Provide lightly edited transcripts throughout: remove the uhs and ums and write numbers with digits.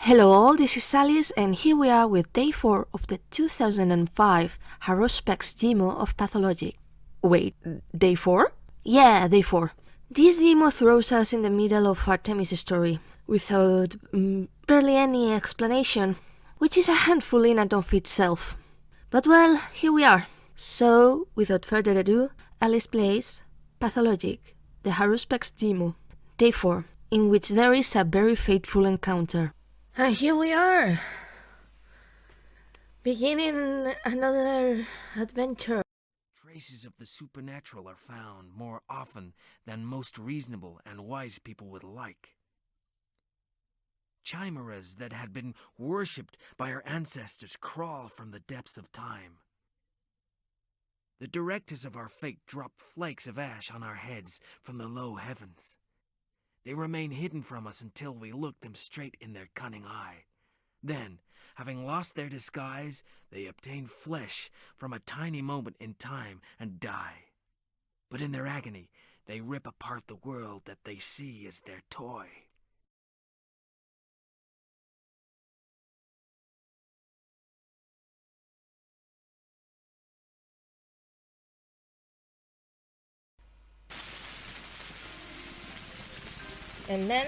Hello all, this is Alys, and here we are with day 4 of the 2005 Haruspex Demo of Pathologic. Wait, day 4? Yeah, day 4. This demo throws us in the middle of Artemy's story, without barely any explanation, which is a handful in and of itself. But well, here we are. So, without further ado, Alys plays Pathologic, the Haruspex Demo, day 4, in which there is a very fateful encounter. And here we are, beginning another adventure. Traces of the supernatural are found more often than most reasonable and wise people would like. Chimeras that had been worshipped by our ancestors crawl from the depths of time. The directors of our fate drop flakes of ash on our heads from the low heavens. They remain hidden from us until we look them straight in their cunning eye. Then, having lost their disguise, they obtain flesh from a tiny moment in time and die. But in their agony, they rip apart the world that they see as their toy. And then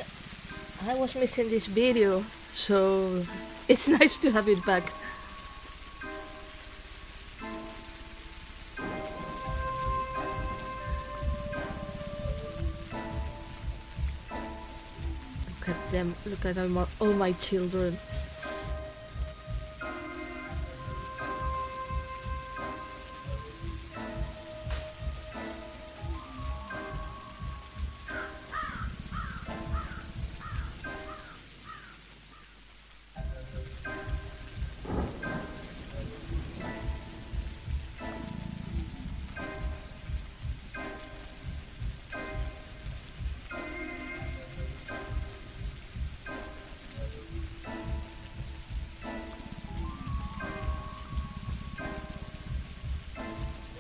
I was missing this video, so it's nice to have it back. Look at them, look at all my children.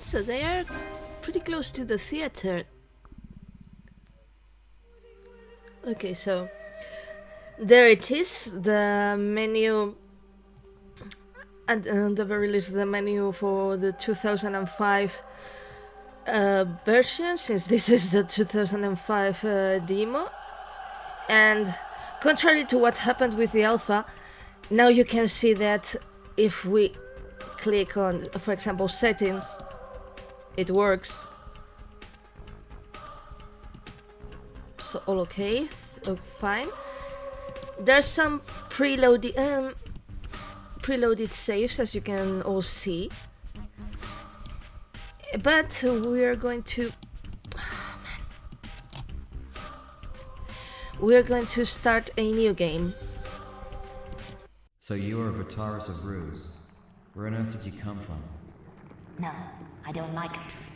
So they are pretty close to the theater. Okay, so there it is, the menu, at the very least the menu for the 2005 version, since this is the 2005 demo. And contrary to what happened with the alpha, now you can see that if we click on, for example, settings, it works. So all okay, fine. There's some preloaded saves, as you can all see. But we're going to start a new game. So you are Vitaris of Ruse. Where on earth did you come from? No, I don't like a trick.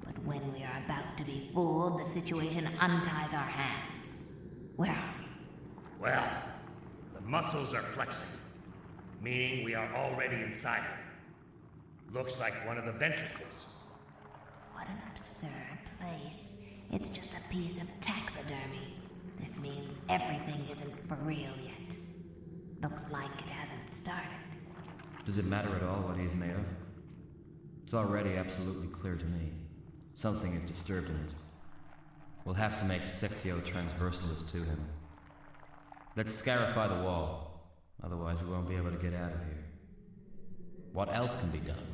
But when we are about to be fooled, the situation unties our hands. Where are we? Well, the muscles are flexing, meaning we are already inside it. Looks like one of the ventricles. What an absurd place. It's just a piece of taxidermy. This means everything isn't for real yet. Looks like it hasn't started. Does it matter at all what he's made of? It's already absolutely clear to me. Something is disturbed in it. We'll have to make Sectio transversalis to him. Let's scarify the wall. Otherwise we won't be able to get out of here. What else can be done?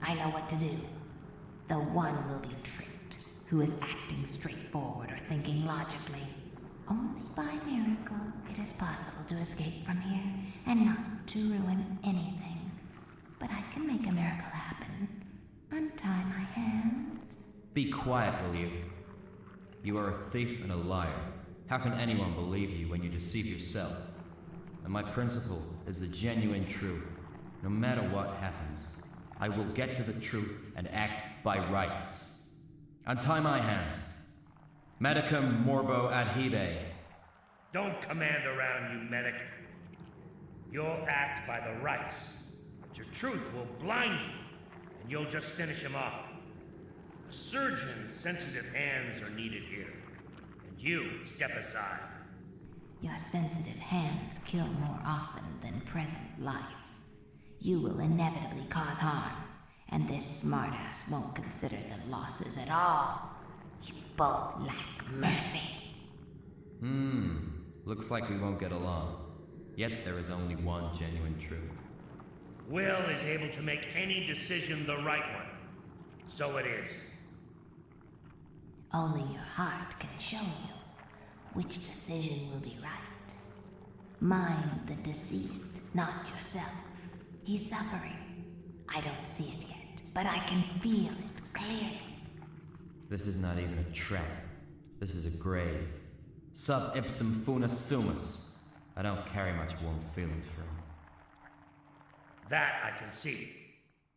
I know what to do. The one will be tricked, who is acting straightforward or thinking logically. Only by miracle it is possible to escape from here and not to ruin anything. But I can make a miracle happen. Untie my hands. Be quiet, will you? You are a thief and a liar. How can anyone believe you when you deceive yourself? And my principle is the genuine truth. No matter what happens, I will get to the truth and act by rights. Untie my hands. Medicum morbo adhibe. Don't command around, you medic. You'll act by the rights, but your truth will blind you, and you'll just finish him off. A surgeon's sensitive hands are needed here, and you step aside. Your sensitive hands kill more often than present life. You will inevitably cause harm, and this smartass won't consider the losses at all. You both lack mercy. Looks like we won't get along. Yet there is only one genuine truth. Will is able to make any decision the right one. So it is. Only your heart can show you which decision will be right. Mind the deceased, not yourself. He's suffering. I don't see it yet, but I can feel it clearly. This is not even a trap. This is a grave. Sub ipsum funus sumus. I don't carry much warm feelings for him. That I can see.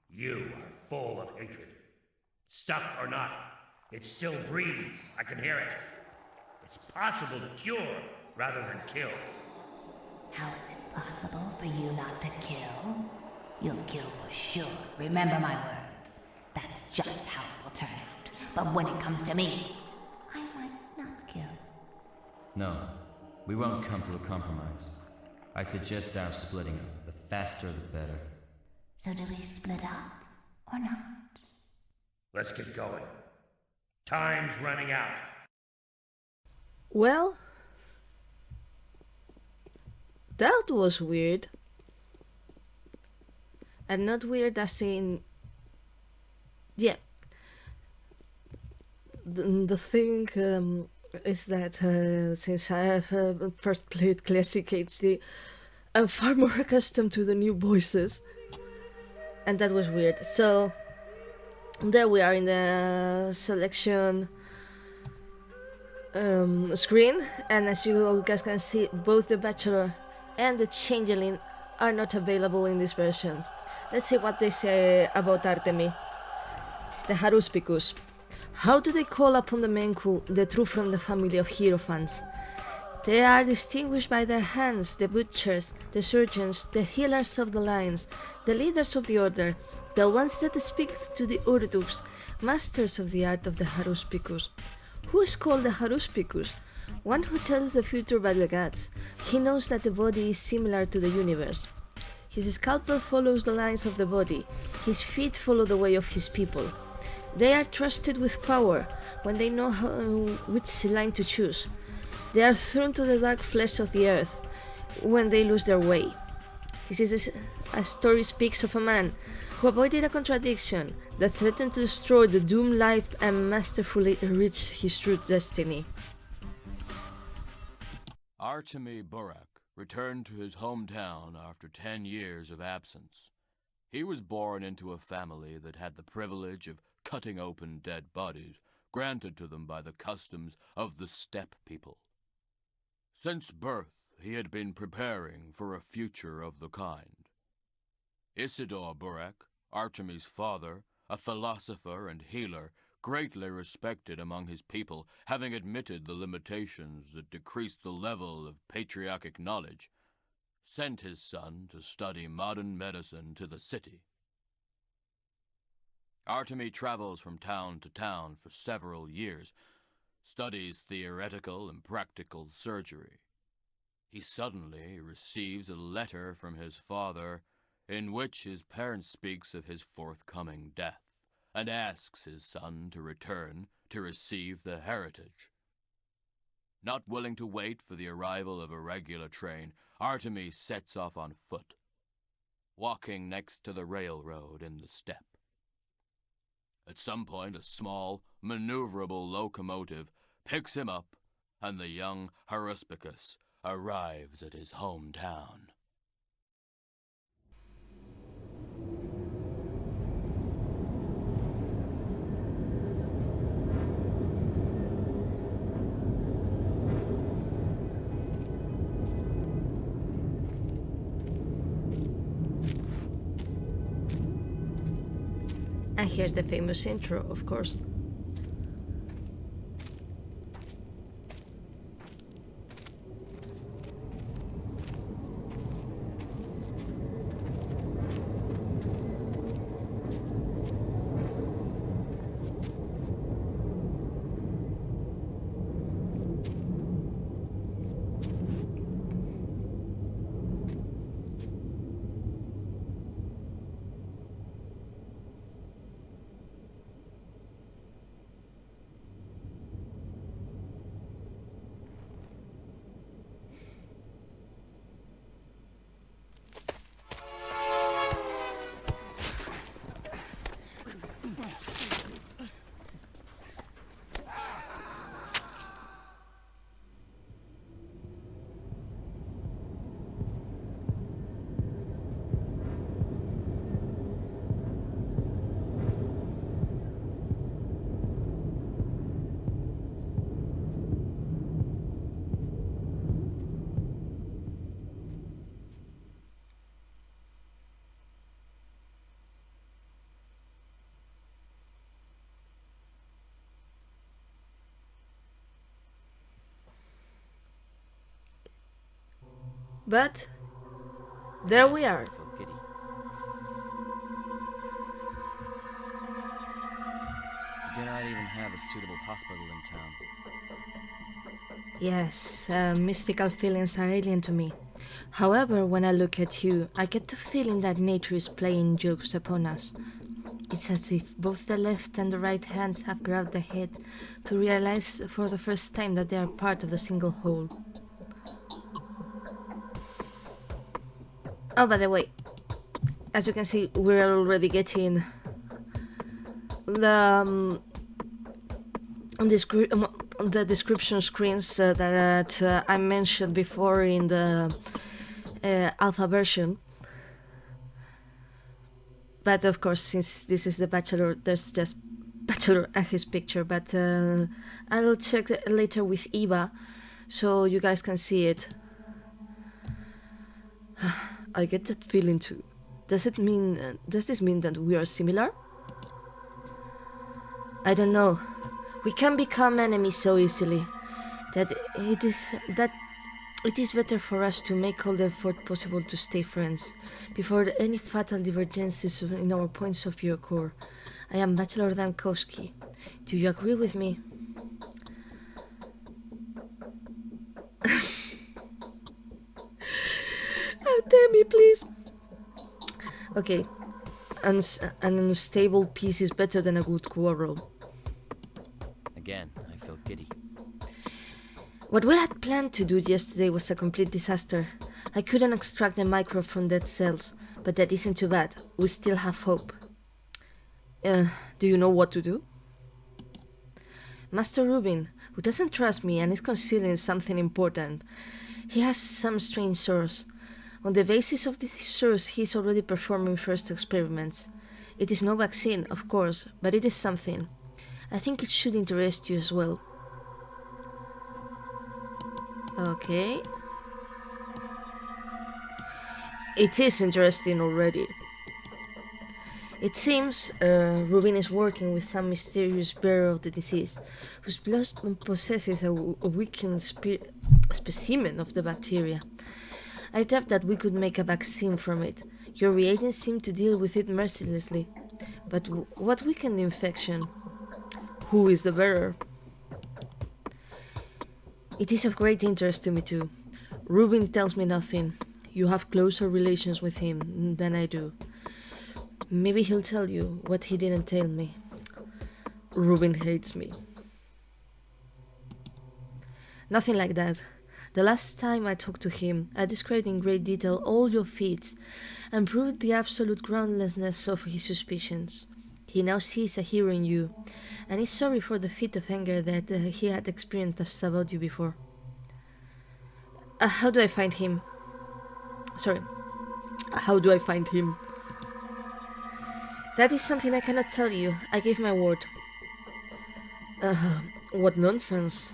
You are full of hatred. Stuck or not, it still breathes. I can hear it. It's possible to cure rather than kill. How is it possible for you not to kill? You'll kill for sure. Remember my words. That's just how it will turn out. But when it comes to me, I might not kill. No, we won't come to a compromise. I suggest our splitting up. The faster the better. So do we split up or not? Let's get going. Time's running out. Well, that was weird. And not weird as in... Yeah. The thing is that since I have first played Classic HD, I'm far more accustomed to the new voices. And that was weird. So, there we are in the selection screen. And as you guys can see, both the Bachelor and the Changeling are not available in this version. Let's see what they say about Artemy. The Haruspex. How do they call upon the Menku, the true from the family of Hierophants? They are distinguished by their hands, the butchers, the surgeons, the healers of the lions, the leaders of the order, the ones that speak to the Urduks, masters of the art of the Haruspex. Who is called the Haruspex? One who tells the future by the gods. He knows that the body is similar to the universe. His scalpel follows the lines of the body. His feet follow the way of his people. They are trusted with power when they know which line to choose. They are thrown to the dark flesh of the earth when they lose their way. This is a story speaks of a man who avoided a contradiction that threatened to destroy the doomed life and masterfully reach his true destiny. Artemy Burakh returned to his hometown after 10 years of absence. He was born into a family that had the privilege of cutting open dead bodies granted to them by the customs of the steppe people. Since birth, he had been preparing for a future of the kind. Isidore Burakh, Artemy's father, a philosopher and healer, greatly respected among his people, having admitted the limitations that decreased the level of patriarchic knowledge, sent his son to study modern medicine to the city. Artemy travels from town to town for several years, studies theoretical and practical surgery. He suddenly receives a letter from his father in which his parent speaks of his forthcoming death and asks his son to return to receive the heritage. Not willing to wait for the arrival of a regular train, Artemy sets off on foot, walking next to the railroad in the steppe. At some point, a small, maneuverable locomotive picks him up, and the young Haruspex arrives at his hometown. And here's the famous intro, of course. But there we are. I feel giddy. You do not even have a suitable hospital in town. Yes, mystical feelings are alien to me. However, when I look at you, I get the feeling that nature is playing jokes upon us. It's as if both the left and the right hands have grabbed the head to realize for the first time that they are part of the single whole. Oh, by the way, as you can see, we're already getting the the description screens that I mentioned before in the alpha version. But of course, since this is the Bachelor, there's just Bachelor and his picture. But I'll check later with Eva, so you guys can see it. I get that feeling too. Does this mean that we are similar? I don't know. We can become enemies so easily that it is better for us to make all the effort possible to stay friends before any fatal divergences in our points of view occur. I am Bachelor Dankowski. Do you agree with me? Artemy, please. Okay. An unstable peace is better than a good quarrel. Again, I feel giddy. What we had planned to do yesterday was a complete disaster. I couldn't extract the microbe from dead cells, but that isn't too bad. We still have hope. Do you know what to do? Master Rubin, who doesn't trust me and is concealing something important. He has some strange source. On the basis of this source, he is already performing first experiments. It is no vaccine, of course, but it is something. I think it should interest you as well. Okay. It is interesting already. It seems Rubin is working with some mysterious bearer of the disease, whose blood possesses a weakened specimen of the bacteria. I doubt that we could make a vaccine from it. Your reagents seem to deal with it mercilessly. But what weakened the infection? Who is the bearer? It is of great interest to me too. Rubin tells me nothing. You have closer relations with him than I do. Maybe he'll tell you what he didn't tell me. Rubin hates me. Nothing like that. The last time I talked to him, I described in great detail all your feats and proved the absolute groundlessness of his suspicions. He now sees a hero in you, and is sorry for the fit of anger that he had experienced about you before. How do I find him? How do I find him? That is something I cannot tell you. I gave my word. What nonsense.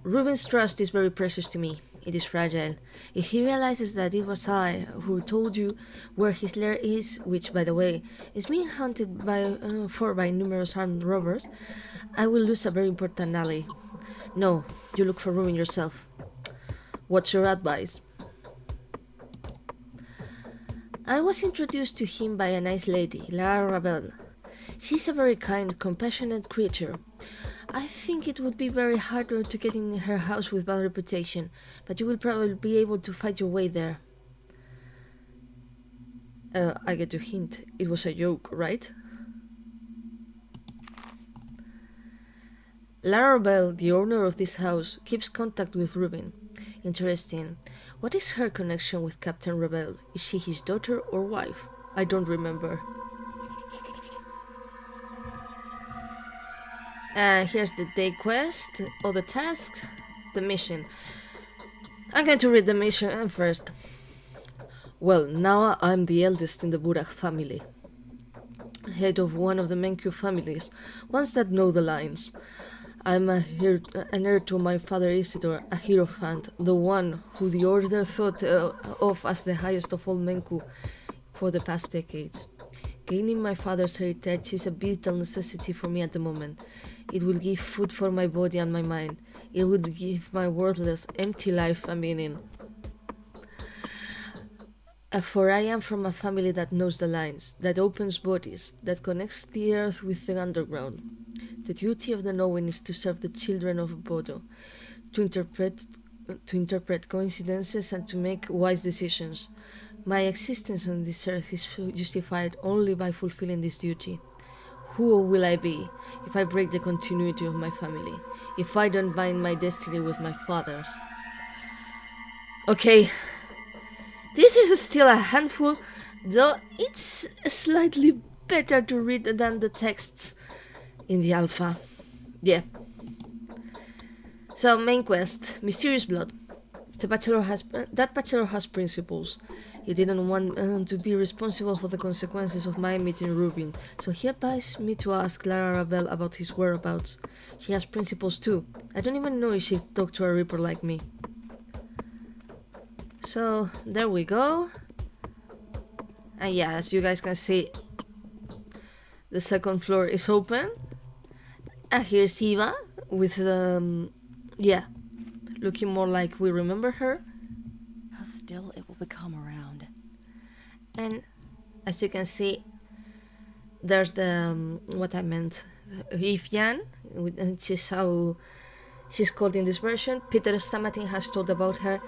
Rubin's trust is very precious to me. It is fragile. If he realizes that it was I who told you where his lair is, which, by the way, is being hunted by numerous armed robbers, I will lose a very important ally. No, you look for Rubin yourself. What's your advice? I was introduced to him by a nice lady, Lara Ravel. She's a very kind, compassionate creature. I think it would be very hard to get in her house with bad reputation, but you will probably be able to fight your way there. I get to hint. It was a joke, right? Lara Bell, the owner of this house, keeps contact with Rubin. Interesting. What is her connection with Captain Rebel? Is she his daughter or wife? I don't remember. Here's the day quest, other tasks, the mission. I'm going to read the mission first. Well, now I'm the eldest in the Burakh family. Head of one of the Menkyu families, ones that know the lines. I'm an heir to my father Isidore, a hierophant, the one who the order thought of as the highest of all Menku for the past decades. Gaining my father's heritage is a vital necessity for me at the moment. It will give food for my body and my mind. It would give my worthless, empty life a meaning. For I am from a family that knows the lines, that opens bodies, that connects the earth with the underground. The duty of the knowing is to serve the children of Bodo, to interpret coincidences and to make wise decisions. My existence on this earth is justified only by fulfilling this duty. Who will I be if I break the continuity of my family, if I don't bind my destiny with my father's? Okay, this is still a handful, though it's slightly better to read than the texts in the alpha. Yeah. So, main quest, Mysterious Blood. That bachelor has principles. He didn't want to be responsible for the consequences of my meeting Rubin, so he advised me to ask Lara Rabel about his whereabouts. She has principles too. I don't even know if she talked to a Reaper like me. So, there we go. And yeah, as you guys can see, the second floor is open. And here's Eva with looking more like we remember her. How still it will become around. And as you can see, there's the what I meant, Ifyan, which is how she's called in this version. Peter Stamatin has told about her.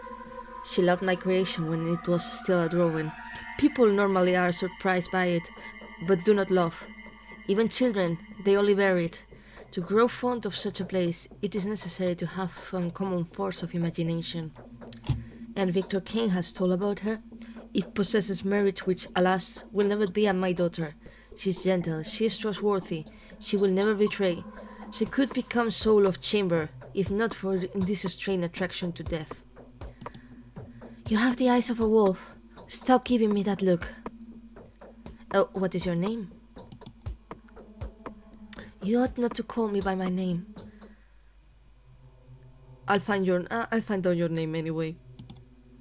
She loved my creation when it was still a drawing. People normally are surprised by it, but do not love. Even children, they only bear it. To grow fond of such a place, it is necessary to have uncommon force of imagination. And Victor Kane has told about her. It possesses merit which, alas, will never be my daughter. She is gentle, she is trustworthy, she will never betray. She could become soul of chamber, if not for this strange attraction to death. You have the eyes of a wolf. Stop giving me that look. Oh, what is your name? You ought not to call me by my name. I'll find out your name anyway.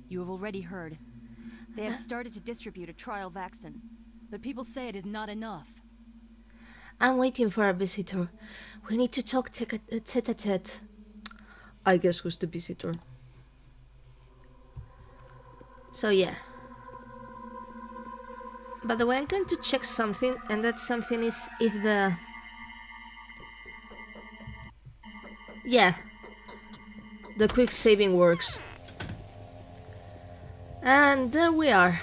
You have already heard. They have started to distribute a trial vaccine, but people say it is not enough. I'm waiting for a visitor. We need to talk tete-a-tete. I guess who's the visitor? So yeah. By the way, I'm going to check something, and that something is if the... Yeah. The quick saving works. And there we are.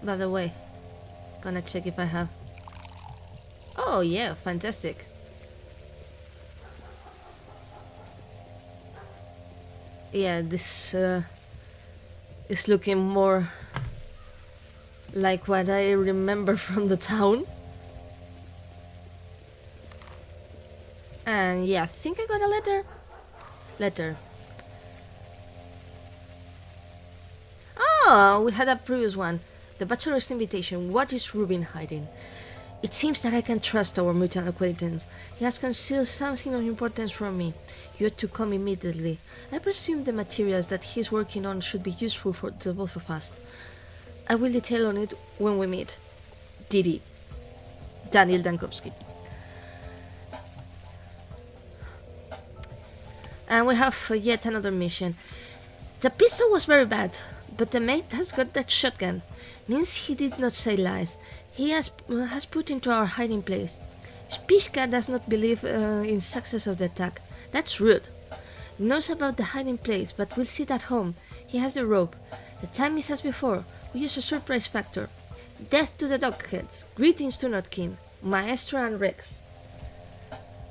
By the way, gonna check if I have... Oh yeah, fantastic. Yeah, this is looking more like what I remember from the town. And yeah, I think I got a letter. Oh, we had a previous one. The bachelor's invitation. What is Rubin hiding? It seems that I can trust our mutual acquaintance. He has concealed something of importance from me. You ought to come immediately. I presume the materials that he's working on should be useful for the both of us. I will detail on it when we meet. Didi. Daniel Dankowski. And we have yet another mission. The pistol was very bad, but the mate has got that shotgun. Means he did not say lies. He has put into our hiding place. Spishka does not believe in success of the attack. That's rude. Knows about the hiding place, but will sit at home. He has the rope. The time is as before. We use a surprise factor. Death to the dogheads. Greetings to Notkin, Maestro and Rex.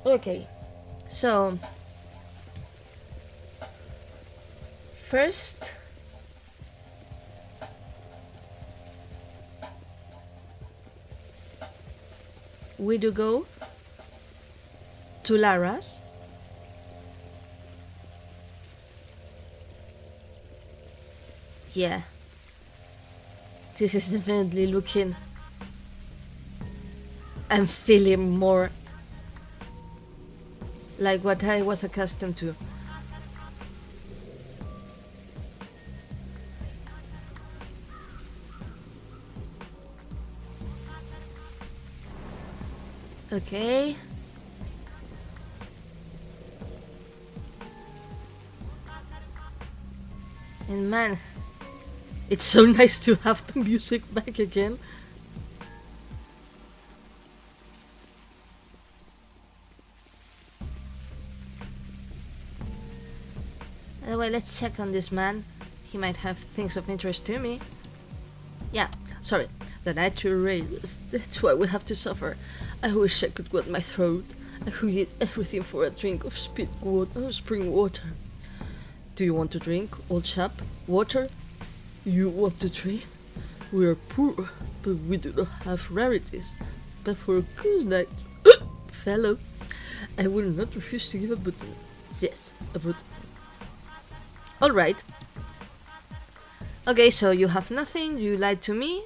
Okay, so... First... we do go to Lara's. Yeah. This is definitely looking and feeling more like what I was accustomed to. Okay. And man, it's so nice to have the music back again. Anyway, let's check on this man. He might have things of interest to me. Yeah, sorry. The natural race, that's why we have to suffer. I wish I could wet my throat. I could eat everything for a drink of spring water. Do you want to drink, old chap? Water? You want to trade? We are poor, but we do not have rarities. But for a good night, fellow, I will not refuse to give a button. Yes, a button. Alright. Okay, so you have nothing, you lied to me.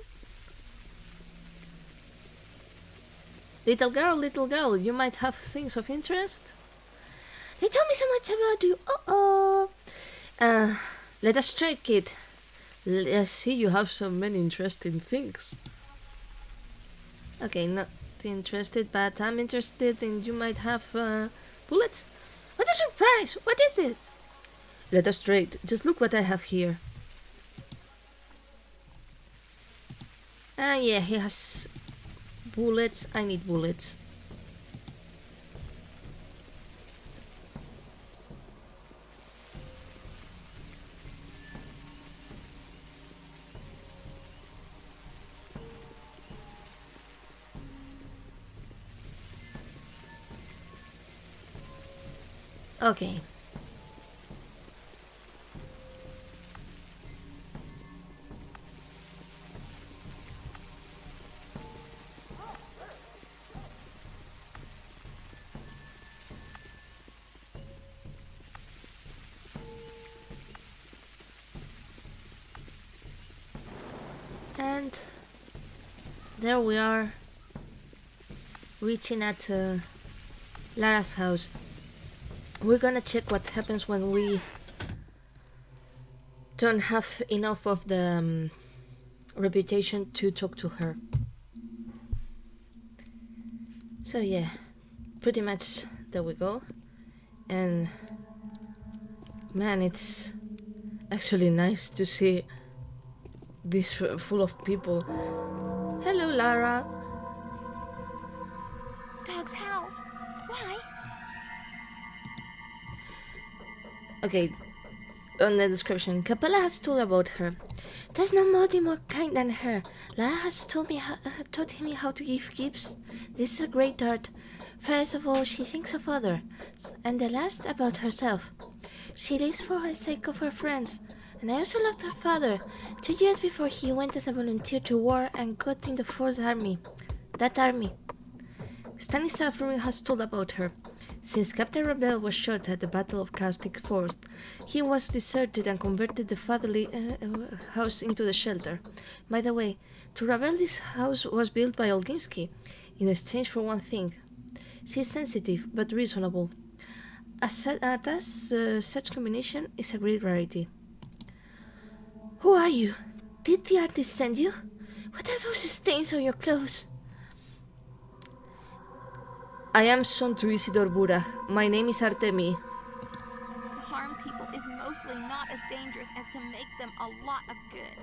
Little girl, you might have things of interest. They told me so much about you. Let us try, kid. Let's see, you have so many interesting things. Okay, not interested, but I'm interested in you might have bullets. What a surprise! What is this? Let us trade. Just look what I have here. Yeah, he has bullets. I need bullets. Okay. And there we are, reaching at Lara's house. We're gonna check what happens when we don't have enough of the reputation to talk to her. So yeah, pretty much there we go. And man, it's actually nice to see this full of people. Hello, Lara. Dogs, how? Why? Okay, on the description, Capella has told about her. There's nobody more kind than her. Lara has taught me how to give gifts. This is a great art. First of all, she thinks of others, and the last about herself. She lives for the sake of her friends. And I also loved her father. 2 years before he went as a volunteer to war and got in the 4th Army. That army. Stanislav Rubin has told about her. Since Captain Rebel was shot at the Battle of Caustic Forest, he was deserted and converted the fatherly house into the shelter. By the way, to Rebel, this house was built by Olginsky in exchange for one thing. She is sensitive but reasonable. Such combination is a great rarity. Who are you? Did the artist send you? What are those stains on your clothes? I am son to Isidore Burakh. My name is Artemy. To harm people is mostly not as dangerous as to make them a lot of good.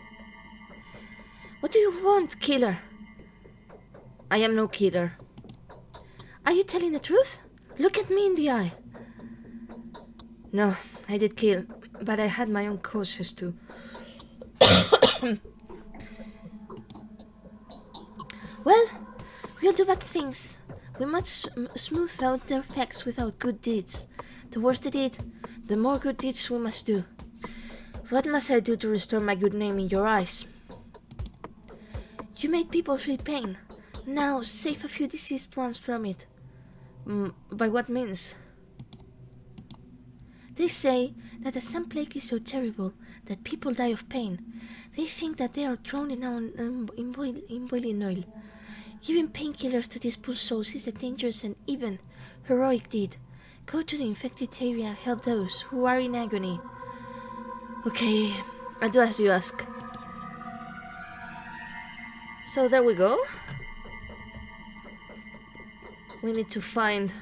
What do you want, killer? I am no killer. Are you telling the truth? Look at me in the eye. No, I did kill, but I had my own causes too. Well, we'll do bad things. We must smooth out their effects without good deeds. The worse the deed, the more good deeds we must do. What must I do to restore my good name in your eyes? You made people feel pain. Now save a few deceased ones from it. By what means? They say that the sun plague is so terrible that people die of pain. They think that they are drowned in boiling oil. Giving painkillers to these poor souls is a dangerous and even heroic deed. Go to the infected area and help those who are in agony. Okay, I'll do as you ask. So there we go. We need to find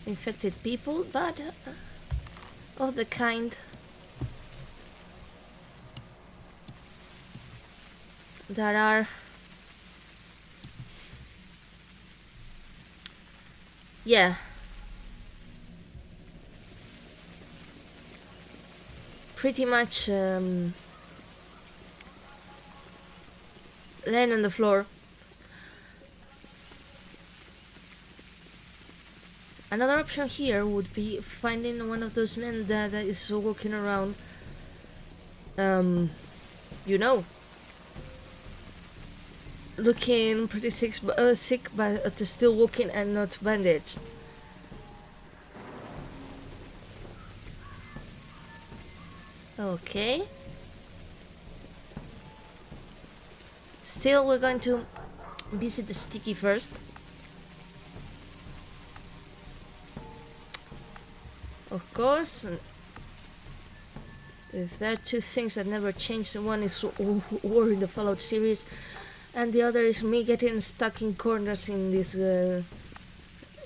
infected people, but of the kind that are pretty much laying on the floor. Another option here would be finding one of those men that is walking around, you know, looking pretty sick, but still walking and not bandaged. Okay. Still, we're going to visit the sticky first. Of course. If there are two things that never change, one is war in the Fallout series, and the other is me getting stuck in corners in this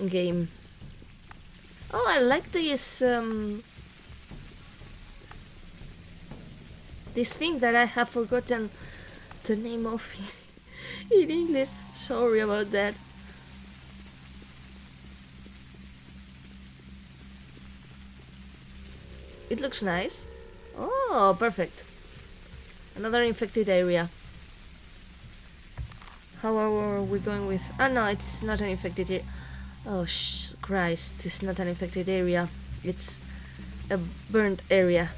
game. Oh, I like this this thing that I have forgotten the name of in English. Sorry about that. It looks nice. Oh, perfect. Another infected area. How are we going with... Oh no, it's not an infected area. Oh Christ, it's not an infected area. It's a burnt area.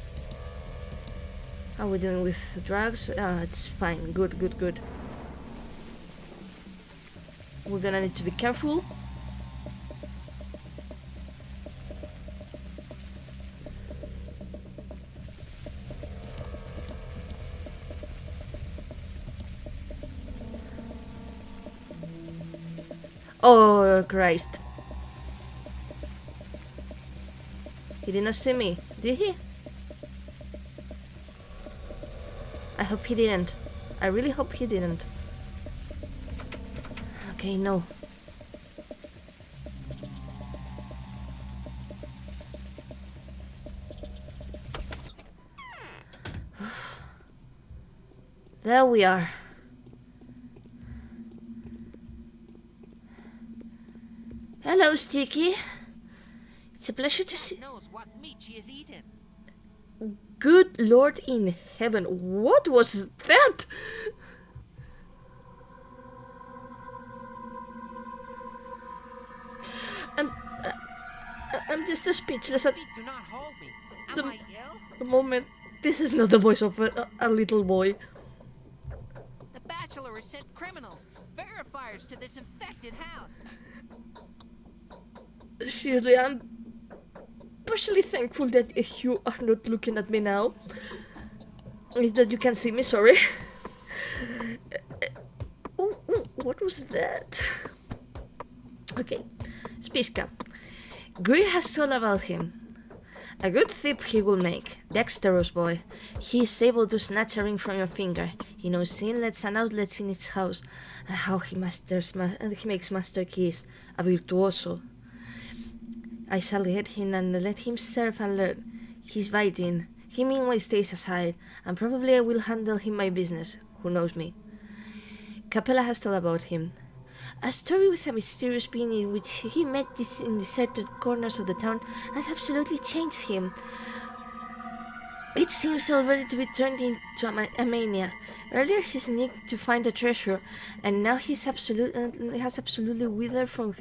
How are we doing with drugs? It's fine. Good, good, good. We're gonna need to be careful. Oh, Christ. He did not see me, did he? I hope he didn't. I really hope he didn't. Okay, no. There we are. Hello, Sticky. It's a pleasure to see. Knows what meat she is eating. Good Lord in heaven, what was that? I'm just speechless at Feet do not hold me. The- Am I ill? the moment. This is not the voice of a little boy. The Bachelor has sent criminals, verifiers to this infected house. Seriously, I'm partially thankful that you are not looking at me now. That you can see me, sorry. Ooh, what was that? Okay, Spiska. Greer has told about him. A good thief he will make. Dexterous boy. He is able to snatch a ring from your finger. He knows inlets and outlets in its house, and how he makes master keys. A virtuoso. I shall get him and let him serve and learn. He's biting. He meanwhile stays aside, and probably I will handle him my business. Who knows me? Capella has told about him. A story with a mysterious being in which he met this in deserted corners of the town has absolutely changed him. It seems already to be turned into a mania. Earlier he sneaked to find a treasure, and now he has absolutely withered from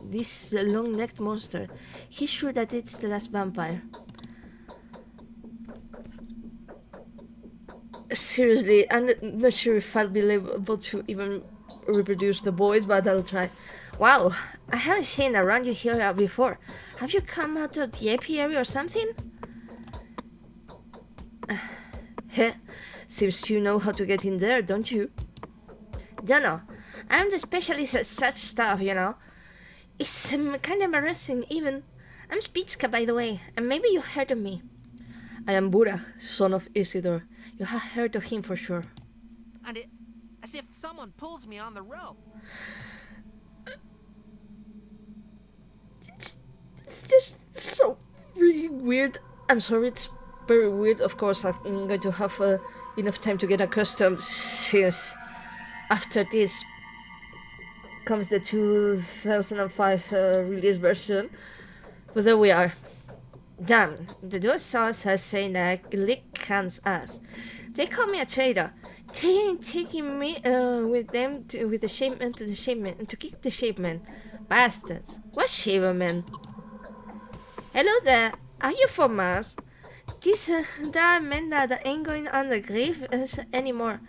this long-necked monster. He's sure that it's the last vampire. Seriously, I'm not sure if I'll be able to even reproduce the voice, but I'll try. Wow, I haven't seen around you here before. Have you come out of the apiary or something? Heh, seems you know how to get in there, don't you? Dunno, I'm the specialist at such stuff, you know. It's kind of embarrassing, even. I'm Spitska, by the way, and maybe you heard of me. I am Burakh, son of Isidore. You have heard of him for sure. And as if someone pulls me on the rope. It's just so freaking weird. I'm sorry, it's very weird. Of course, I'm going to have enough time to get accustomed, since after this comes the 2005 release version. But there we are. Damn, the dual source has saying that I lick Khan's ass. They call me a traitor. They ain't taking me with them with the shapeman to the shapeman to kick the shapeman. Bastards. What shapeman? Hello there. Are you from Mars? There are men that ain't going on the grave anymore.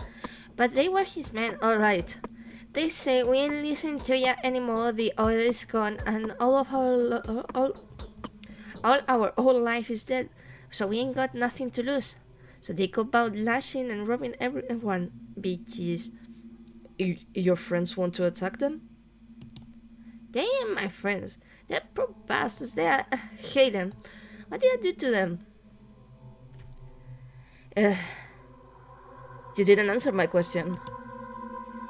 But they were his men, alright. They say we ain't listening to ya anymore, the oil is gone, and all our whole life is dead, so we ain't got nothing to lose. So they go about lashing and robbing everyone. Bitches. Your friends want to attack them? They ain't my friends. They're poor bastards. I hate them. What did I do to them? You didn't answer my question.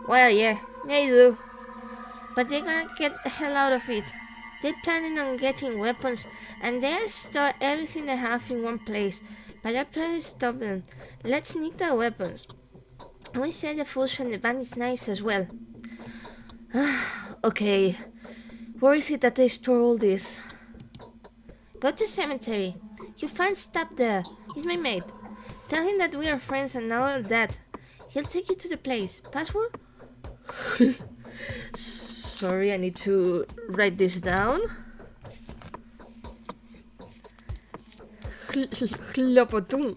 Well, yeah, they do. But they're gonna get the hell out of it. They're planning on getting weapons, and they'll store everything they have in one place. But I'll probably stop them. Let's sneak their weapons. We save the fools from the bandits' knives as well. Okay. Where is it that they store all this? Go to cemetery. You'll find Stab there. He's my mate. Tell him that we are friends and all that. He'll take you to the place. Password? Sorry, I need to write this down. Chlopotun.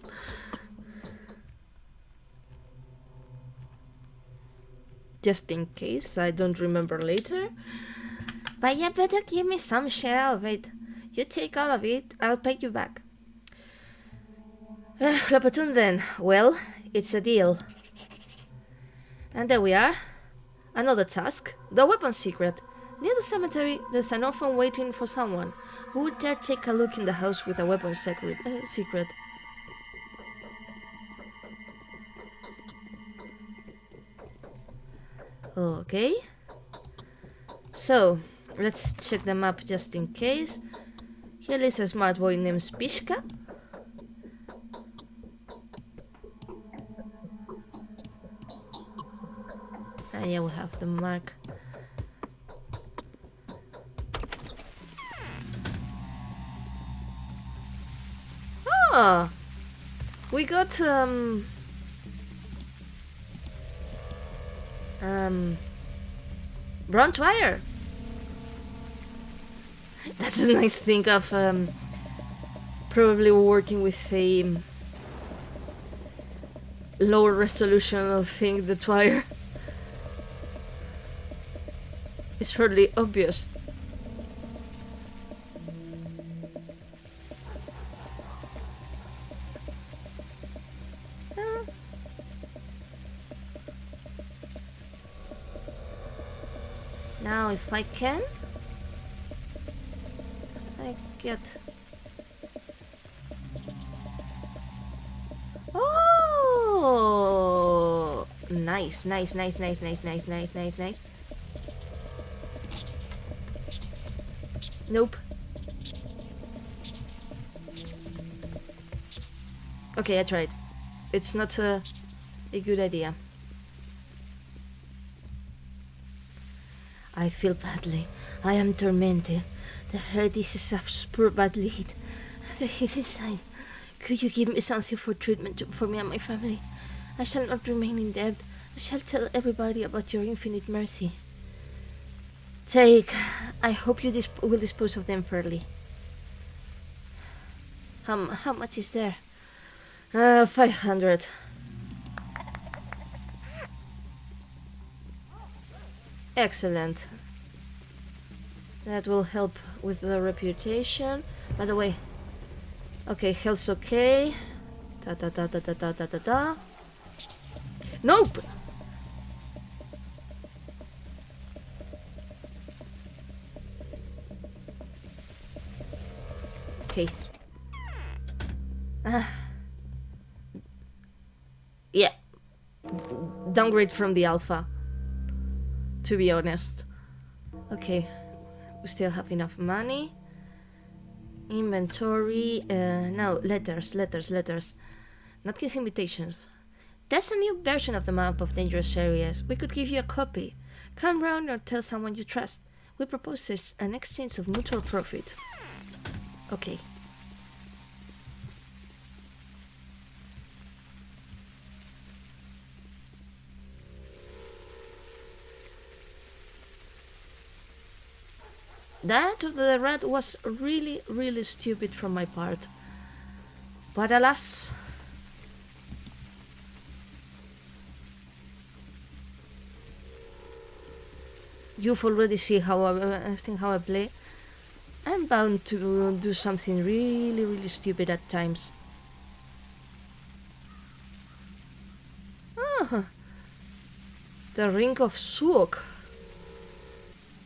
Just in case I don't remember later. But you better give me some share of it. You take all of it, I'll pay you back. Chlopotun then. Well, it's a deal. And there we are. Another task. The weapon secret. Near the cemetery, there's an orphan waiting for someone. Who would dare take a look in the house with a weapon secret? Okay. So, let's check them up just in case. Here is a smart boy named Spishka. And yeah, we have the mark. Oh! We got, Bronze wire. That's a nice thing of, probably working with a lower resolution of thing, the wire. It's fairly obvious. Now, if I can, I get. Oh, nice. Nope. Okay, I tried. It's not a good idea. I feel badly. I am tormented. The hair disease is poor badly hit. The heat inside. Could you give me something for treatment for me and my family? I shall not remain in debt. I shall tell everybody about your infinite mercy. Take. I hope you will dispose of them fairly. How much is there? 500. Excellent. That will help with the reputation. By the way, okay, health's okay. Nope. Okay. Yeah. downgrade from the alpha, to be honest. Okay, we still have enough money. Inventory, no, letters. Not kiss invitations. That's a new version of the map of dangerous areas. We could give you a copy. Come round or tell someone you trust. We propose an exchange of mutual profit. Okay. That of the rat was really, really stupid from my part. But alas... You've already seen how I play. I'm bound to do something really, really stupid at times. Ah, the Ring of Suok.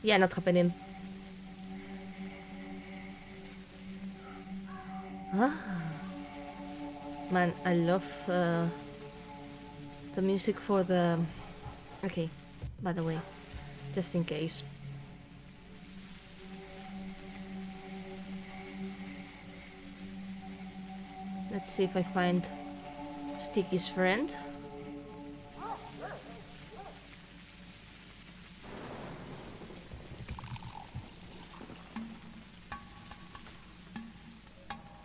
Yeah, not happening. Ah, man, I love the music for the... Okay, by the way, just in case. Let's see if I find Sticky's friend.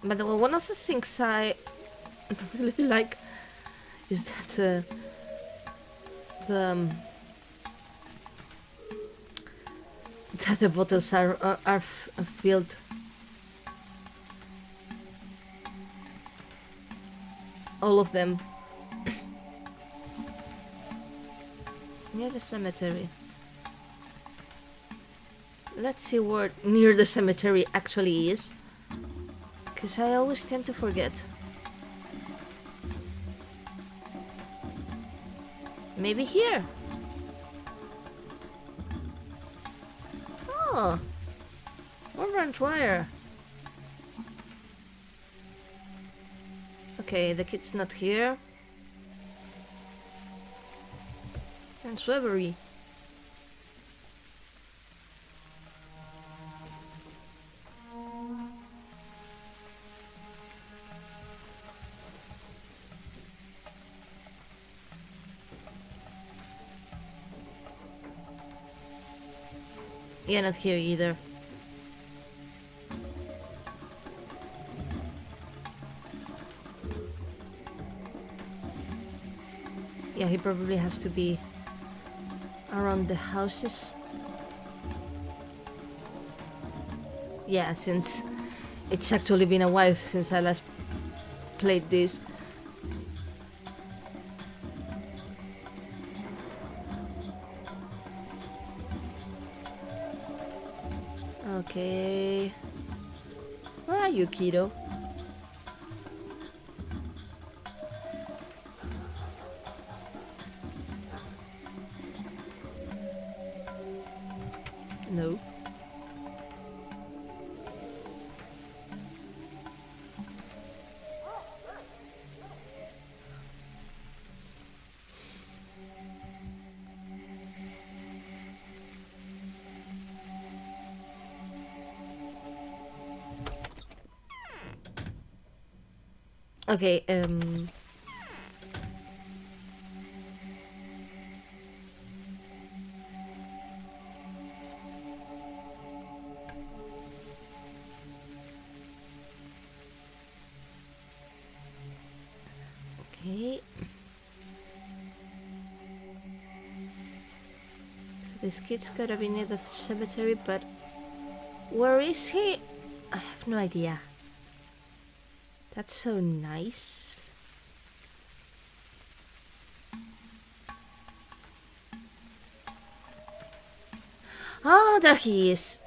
By the way, one of the things I really like is that the bottles are filled. All of them. Near the cemetery. Let's see where near the cemetery actually is. Because I always tend to forget. Maybe here. Oh, orange wire. Okay, the kid's not here. And Swevery. Yeah, not here either. Yeah, he probably has to be around the houses. Yeah, since it's actually been a while since I last played this. Okay. Where are you, kiddo? No. Okay, okay. This kid's gotta be near the cemetery, but where is he? I have no idea. That's so nice. Oh, there he is.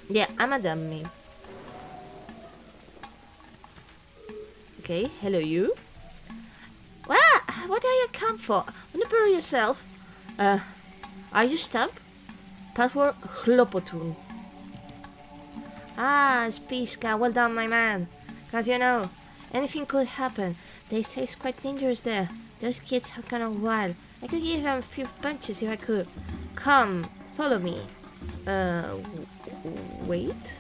Yeah, I'm a dummy. Okay, hello you. What do you come for? Wanna bury yourself? Are you stumped? Password Chlopotun. Ah, Spiska, well done, my man. Cause you know, anything could happen. They say it's quite dangerous there. Those kids are kind of wild. I could give them a few punches if I could. Come, follow me. Wait.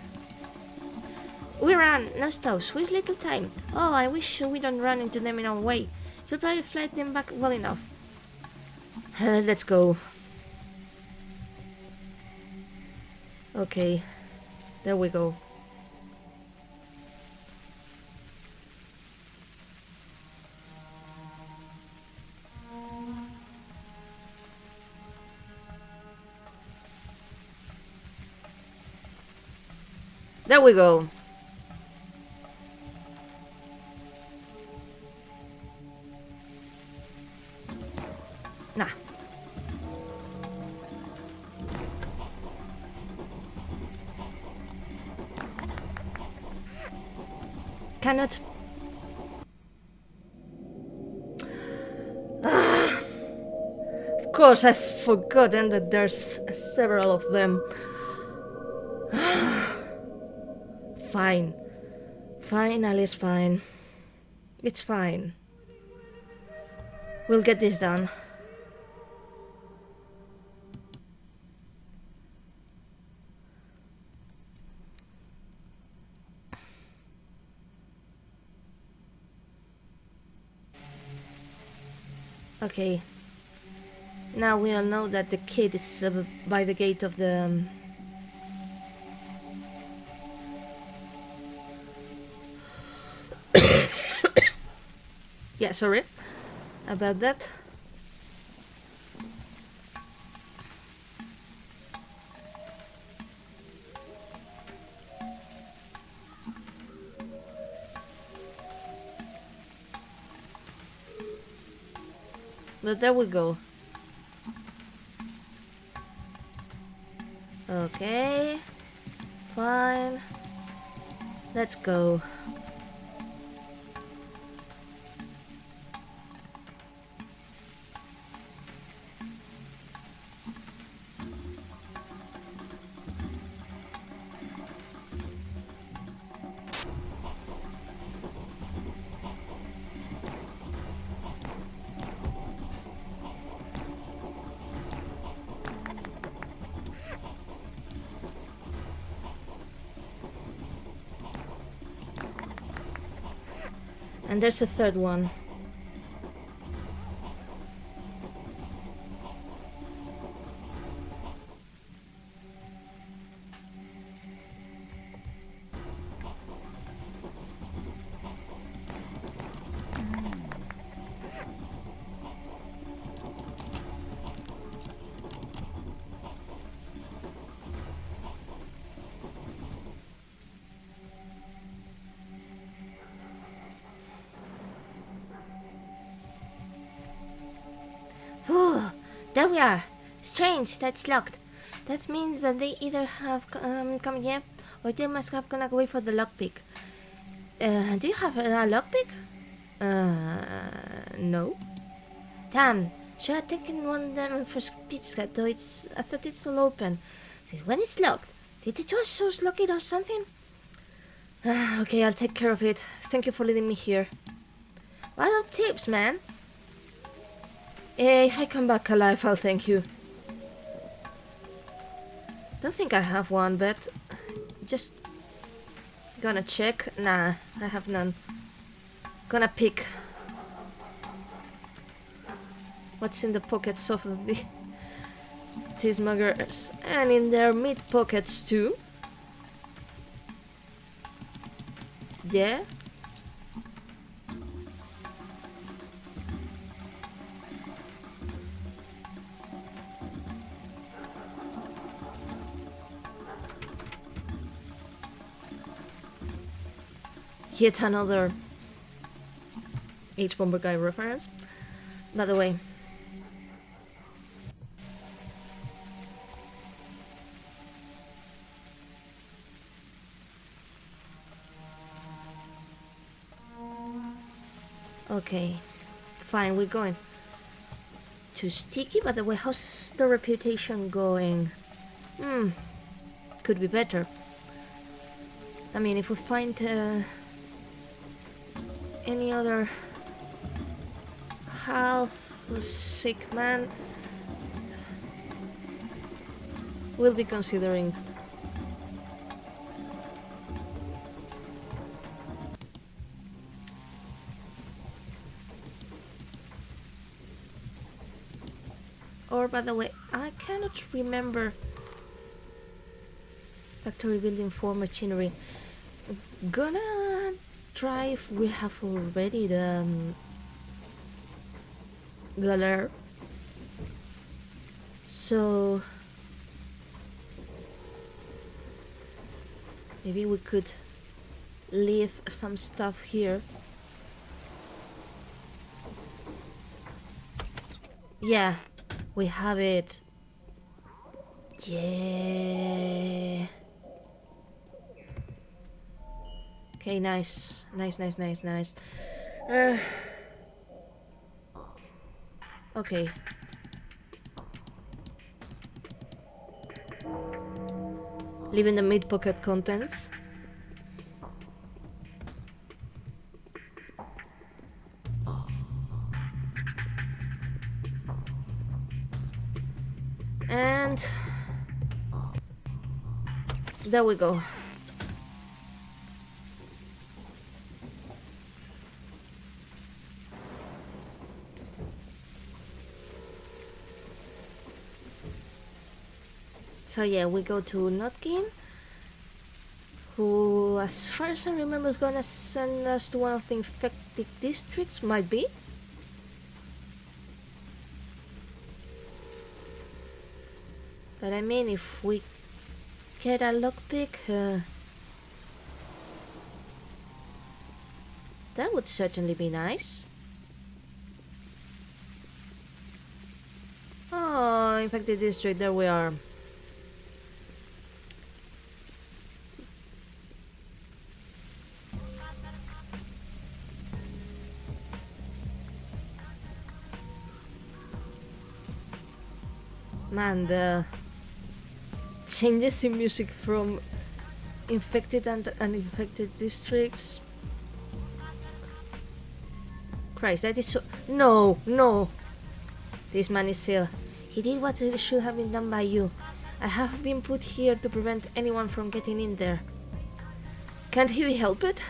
We run, no stops, with little time. Oh, I wish we don't run into them in our way. You'll probably flight them back well enough. Let's go. Okay, there we go. There we go. Nah. Cannot. Of course, I've forgotten that there's several of them. Fine. Fine, Alys, fine. It's fine. We'll get this done. Okay. Now we all know that the kid is by the gate of the... yeah, sorry about that. But there we go. Okay. Fine. Let's go. And there's a third one. There we are. Strange, that's locked. That means that they either have come here or they must have gone away for the lockpick. Do you have a lockpick? No. Damn, should have taken one of them for speech, though I thought it's all open. When it's locked, did the door source lock it or something? Okay, I'll take care of it. Thank you for leading me here. What are tips, man? If I come back alive, I'll thank you. Don't think I have one, but just gonna check. Nah, I have none. Gonna pick what's in the pockets of these muggers, and in their mid pockets too. Yeah. Yet another H-Bomber guy reference, by the way. Okay, fine, we're going. Too sticky, by the way. How's the reputation going? Could be better. I mean, if we find any other half sick man will be considering. Or, by the way, I cannot remember factory building for machinery. Gonna try if we have already the lair. So maybe we could leave some stuff here. Yeah, we have it. Yeah. Okay, nice. Nice. Okay. Leaving the mid pocket contents. And there we go. So yeah, we go to Notkin, who, as far as I remember, is gonna send us to one of the infected districts, might be? But I mean, if we get a lockpick, that would certainly be nice. Oh, infected district, there we are. Man, the changes in music from infected and uninfected districts. Christ, that is so... No! This man is ill. He did what should have been done by you. I have been put here to prevent anyone from getting in there. Can't he be helped?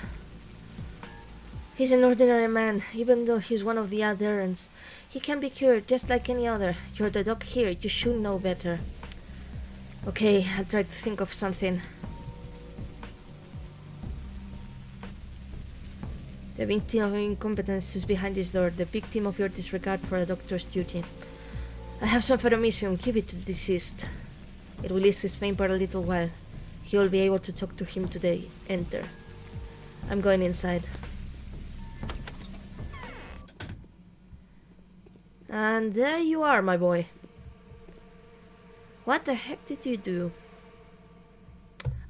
He's an ordinary man, even though he's one of the adherents. He can be cured just like any other. You're the doc here, you should know better. Okay, I'll try to think of something. The victim of incompetence is behind this door, the victim of your disregard for a doctor's duty. I have some ferromycium, give it to the deceased. It will ease his pain for a little while. You'll be able to talk to him today. Enter. I'm going inside. And there you are, my boy. What the heck did you do?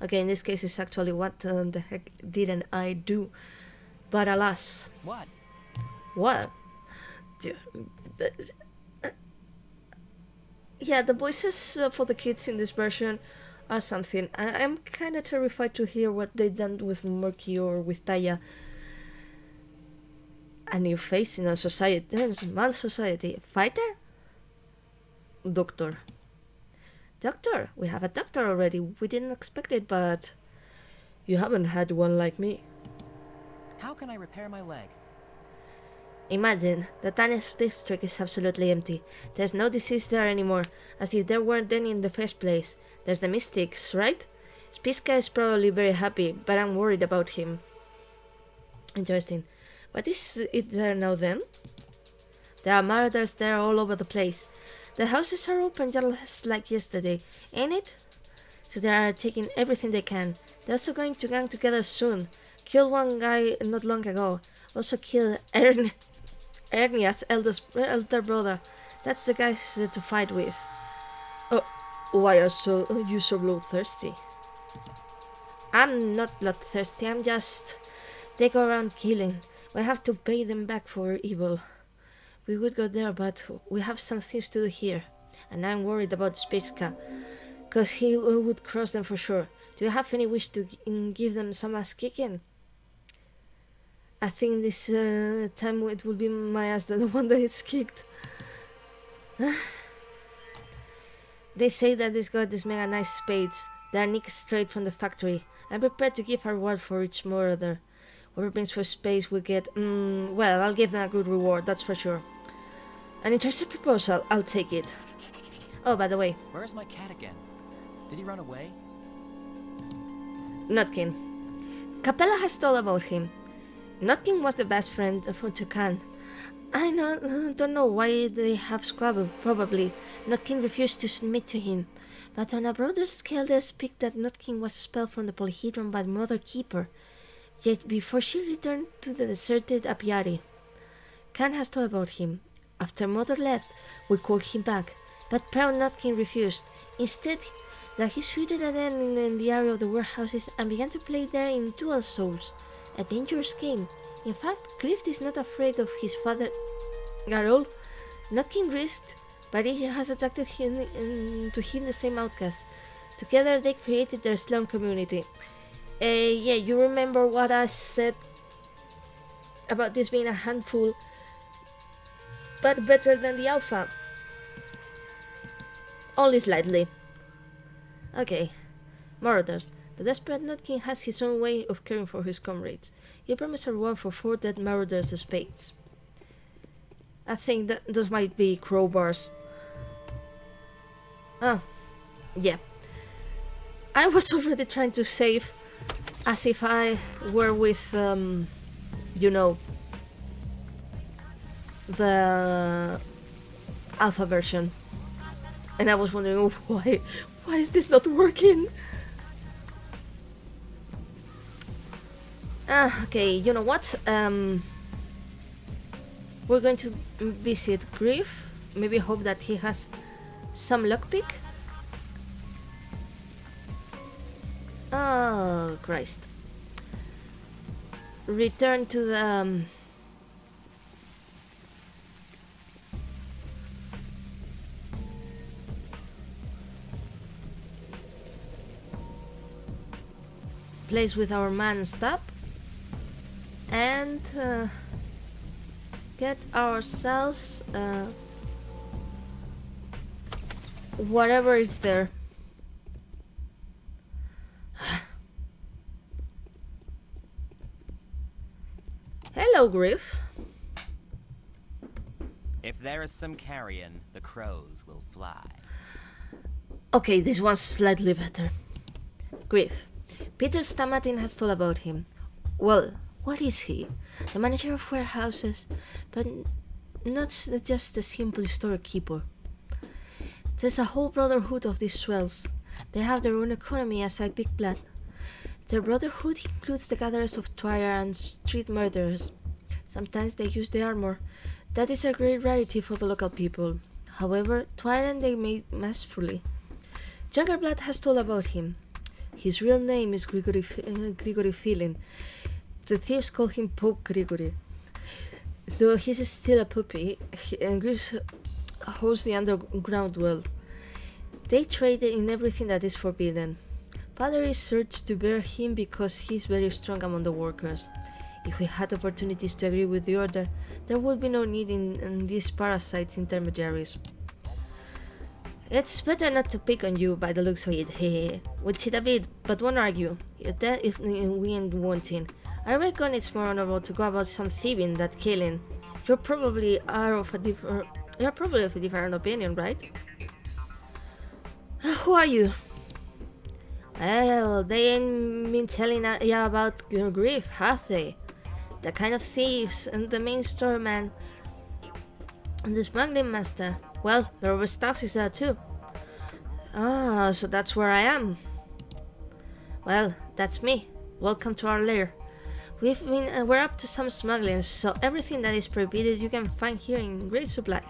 Okay, in this case it's actually what the heck didn't I do? But alas. What? What? Yeah, the voices for the kids in this version are something. I'm kind of terrified to hear what they done with Murky or with Taya. A new face in a society, mad society. Fighter? Doctor. Doctor? We have a doctor already. We didn't expect it, but you haven't had one like me. How can I repair my leg? Imagine, the tiniest district is absolutely empty. There's no disease there anymore, as if there weren't any in the first place. There's the mystics, right? Spiska is probably very happy, but I'm worried about him. Interesting. What is it there now then? There are marauders there all over the place. The houses are open just like yesterday, ain't it? So they are taking everything they can. They're also going to gang together soon. Killed one guy not long ago. Also killed Ernia's elder brother. That's the guy to fight with. Oh, why are you so bloodthirsty? I'm not bloodthirsty, I'm just... They go around killing. We have to pay them back for evil. We would go there, but we have some things to do here. And I'm worried about Spiska, cause he would cross them for sure. Do you have any wish to give them some ass kicking? I think this time it will be my ass the one that is kicked. They say that this got these mega nice spades. They are nicked straight from the factory. I'm prepared to give a reward for each murder. Whoever brings first spades will get... well, I'll give them a good reward, that's for sure. An interesting proposal, I'll take it. Oh, by the way. Where's my cat again? Did he run away? Notkin. Capella has told about him. Notkin was the best friend of Tucan. I don't know why they have squabbled, probably. Notkin refused to submit to him. But on a broader scale they speak that Notkin was expelled from the Polyhedron by Mother Keeper, yet before she returned to the deserted apiary. Khan has told about him. After Mother left, we called him back, but proud Notkin refused. Instead, that he suited a den in the area of the warehouses and began to play there in Dual Souls, a dangerous game. In fact, Grift is not afraid of his father at all. Notkin risked, but it has attracted him to him the same outcast. Together they created their slum community. Yeah, you remember what I said about this being a handful, but better than the alpha? Only slightly. Okay, murders. The desperate Notkin has his own way of caring for his comrades. He promised a reward for 4 dead marauders' spades. I think that those might be crowbars. Ah, yeah. I was already trying to save as if I were with, you know, the alpha version. And I was wondering, oh, why is this not working? Okay, you know what? We're going to visit Griff. Maybe hope that he has some lockpick. Oh, Christ. Return to the... place with our man Stab. And get ourselves whatever is there. Hello, Griff. If there is some carrion, the crows will fly. Okay, this one's slightly better. Griff. Peter Stamatin has told about him. Well, what is he? The manager of warehouses, but not just a simple storekeeper. There's a whole brotherhood of these swells. They have their own economy aside Big Blood. Their brotherhood includes the gatherers of Twire and street murderers. Sometimes they use the armor. That is a great rarity for the local people. However, Twire they made masterfully. Younger Blood has told about him. His real name is Grigory Filin. The thieves call him Pope Grigory. Though he's still a puppy, Griff holds the underground well. They trade in everything that is forbidden. Father is urged to bear him because he is very strong among the workers. If we had opportunities to agree with the order, there would be no need in these parasites intermediaries. It's better not to pick on you by the looks of it, hehe. We'd sit a bit, but won't argue. If we ain't wanting. I reckon it's more honorable to go about some thieving than killing. You're probably of a different opinion, right? Who are you? Well, they ain't been telling you about your grief, have they? The kind of thieves and the main store man and the smuggling master. Well, the overstaff is there too. Ah, so that's where I am. Well, that's me. Welcome to our lair. We're up to some smuggling, so everything that is prohibited you can find here in great supply.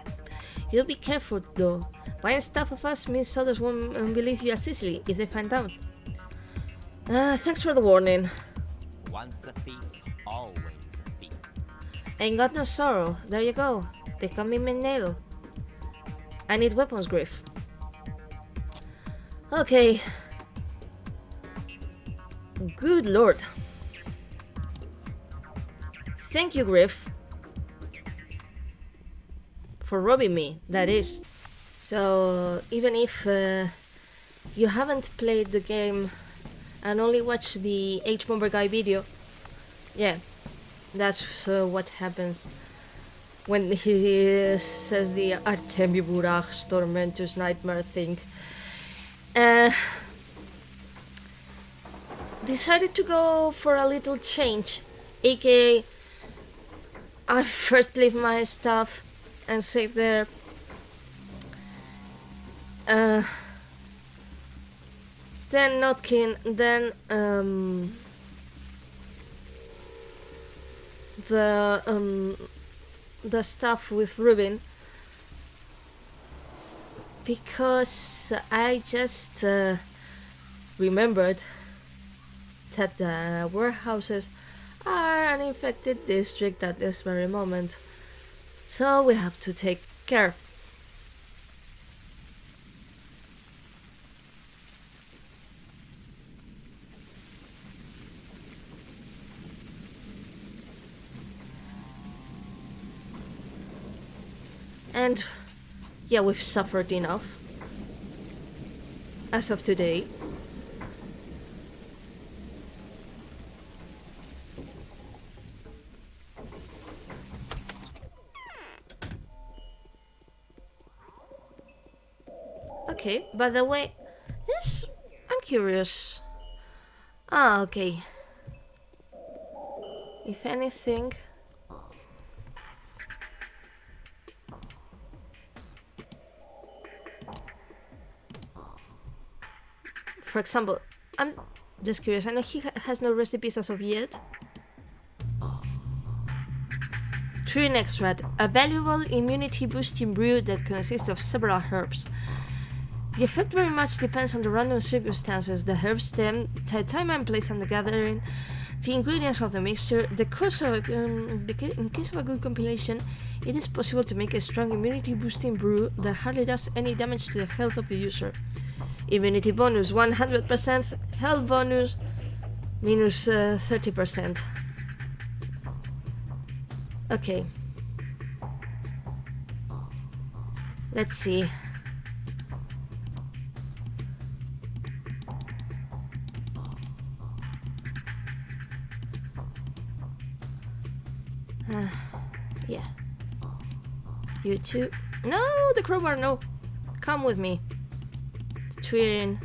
You'll be careful though. Buying stuff of us means others won't believe you as easily if they find out. Thanks for the warning. Once a thief, always a thief. Ain't got no sorrow. There you go. They come in nail. I need weapons, Griff. Okay. Good lord. Thank you, Griff. For robbing me, that is. So, even if you haven't played the game and only watched the H-Bomber guy video, yeah, that's what happens when he says the Artemy Burakh Tormentous nightmare thing. Decided to go for a little change, aka I first leave my stuff and save there. Then Notkin, then the stuff with Rubin, because I just remembered that the warehouses are an infected district at this very moment, so we have to take care. And yeah, we've suffered enough as of today. Okay, by the way, this, I'm curious. Ah, okay. If anything, for example, I'm just curious. I know he has no recipes as of yet. Trine extract, a valuable immunity boosting brew that consists of several herbs. The effect very much depends on the random circumstances, the herb stem, the time and place and the gathering, the ingredients of the mixture. In case of a good compilation, it is possible to make a strong immunity boosting brew that hardly does any damage to the health of the user. Immunity bonus 100%, health bonus minus 30%. Okay. Let's see. Yeah. You too. No, the crowbar, no. Come with me. Twin.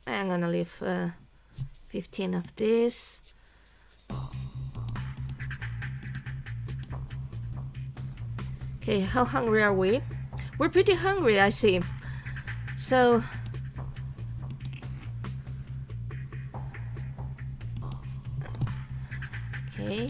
I'm gonna leave 15 of this. Okay, how hungry are we? We're pretty hungry, I see. So okay.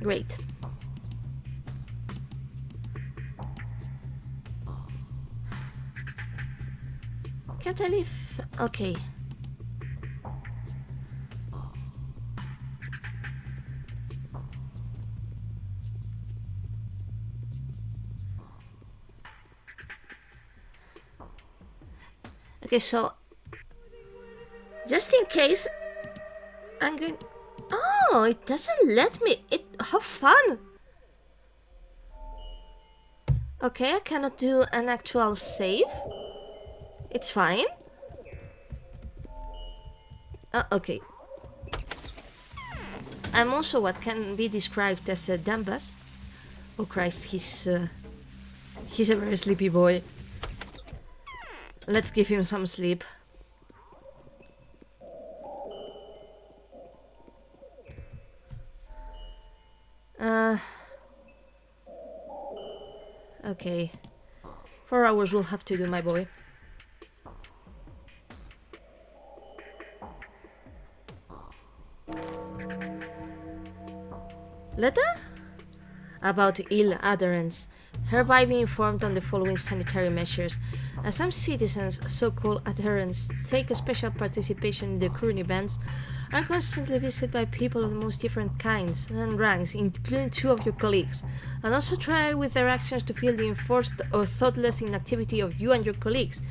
Great. Can't I leave? Okay. Okay, so just in case, I'm going. Oh, it doesn't let me. How fun! Okay, I cannot do an actual save. It's fine. Okay. I'm also what can be described as a Dambas. Oh Christ, he's a very sleepy boy. Let's give him some sleep. Okay. 4 hours will have to do, my boy. Letter? about ill adherence, hereby be informed on the following sanitary measures. As some citizens, so-called adherents, take a special participation in the current events, are constantly visited by people of the most different kinds and ranks, including 2 of your colleagues, and also try with their actions to feel the enforced or thoughtless inactivity of you and your colleagues.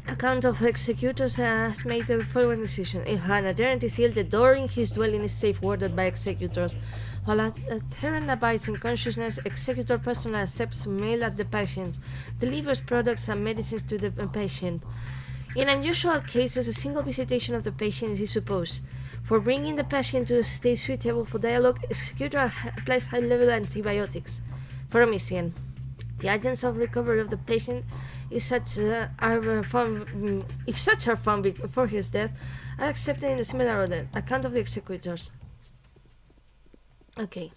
Account of executors has made the following decision. If an adherent is ill, the door in his dwelling is safeguarded by executors. While an adherent abides in consciousness, executor personally accepts mail at the patient, delivers products and medicines to the patient. In unusual cases, a single visitation of the patient is supposed. For bringing the patient to a state suitable for dialogue, executor applies high-level antibiotics. Promising. The agents of recovery of the patient, if such are found before his death, are accepted in a similar order. Account of the executors. Okay.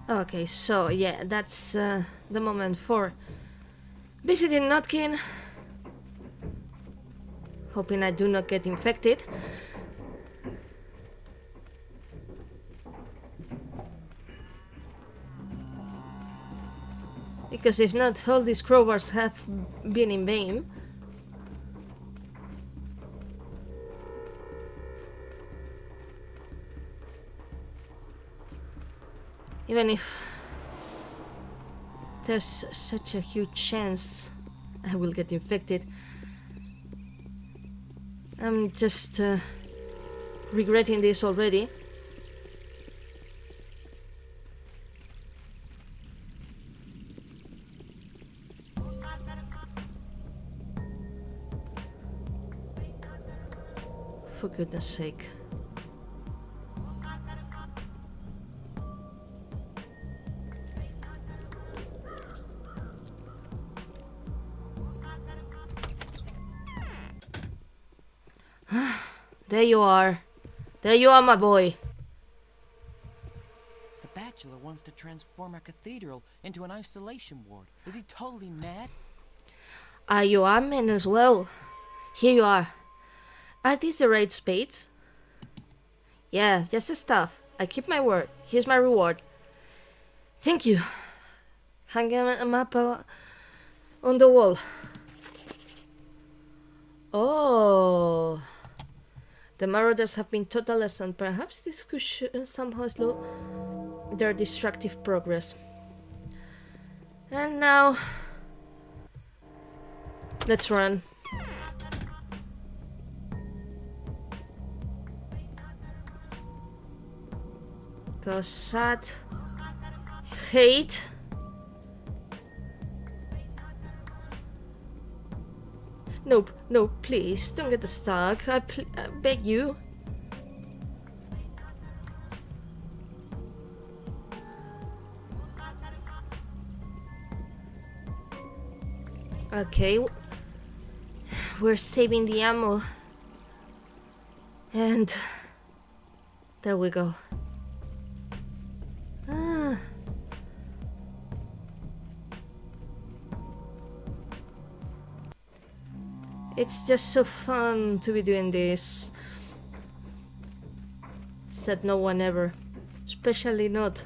Okay, so yeah, that's the moment for visiting Notkin. Hoping I do not get infected. Because if not, all these crowbars have been in vain. Even if there's such a huge chance I will get infected, I'm just regretting this already. For goodness sake. There you are. There you are, my boy. The Bachelor wants to transform our cathedral into an isolation ward. Is he totally mad? You are men as well. Here you are. Are these the right spades? Yeah, just the stuff. I keep my word. Here's my reward. Thank you. Hang a map on the wall. Oh. The marauders have been total lesson. Perhaps this could somehow slow their destructive progress. And now, let's run. Cause sad, hate. Nope, no, please, don't get stuck. I beg you. Okay, we're saving the ammo. And there we go. It's just so fun to be doing this. Said no one ever. Especially not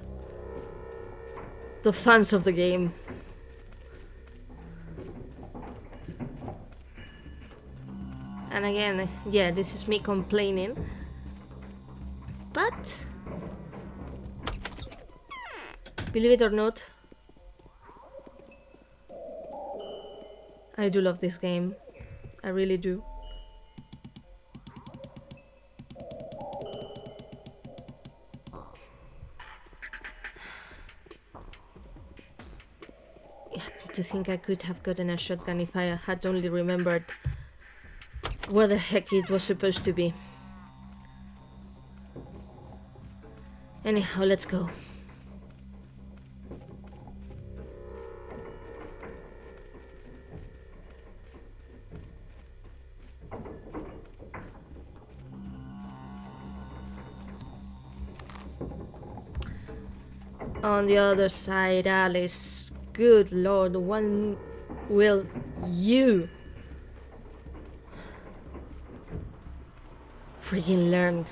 the fans of the game. And again, yeah, this is me complaining. But believe it or not, I do love this game. I really do. Yeah, to think I could have gotten a shotgun if I had only remembered where the heck it was supposed to be. Anyhow, let's go. On the other side, Alys. Good lord, when will you Freaking learn.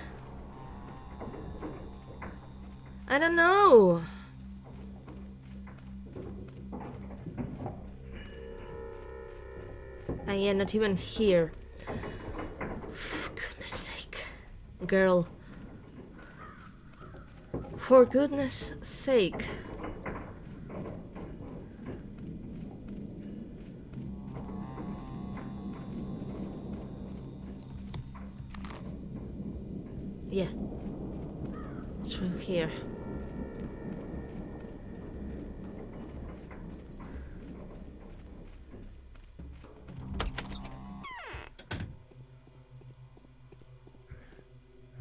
I don't know. I am not even here. For goodness sake. Girl. For goodness sake. Yeah. Through here.